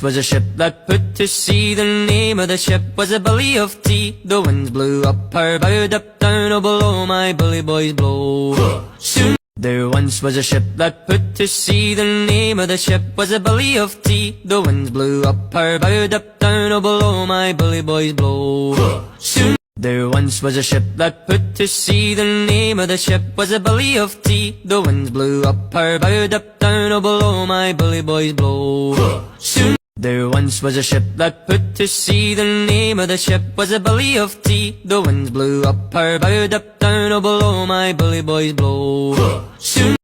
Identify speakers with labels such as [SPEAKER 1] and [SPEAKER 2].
[SPEAKER 1] once was a ship that put to sea. The name of the ship was a Billy of Tea. The winds blew up her bow, up down, oh below my bully boys blow. Soon there once was a ship that put to sea. The name of the ship was a Billy of Tea. The winds blew up her bow, up down, oh below my bully boys blow. Soon there once was a ship that put to sea. The name of the ship was a Billy of Tea. The winds blew up her bow, up down, oh below my bully boys blow. Soon there once was a ship that put to sea. The name of the ship was a Billy of Tea. The winds blew up her bow, up down, oh below my bully boys blow. Soon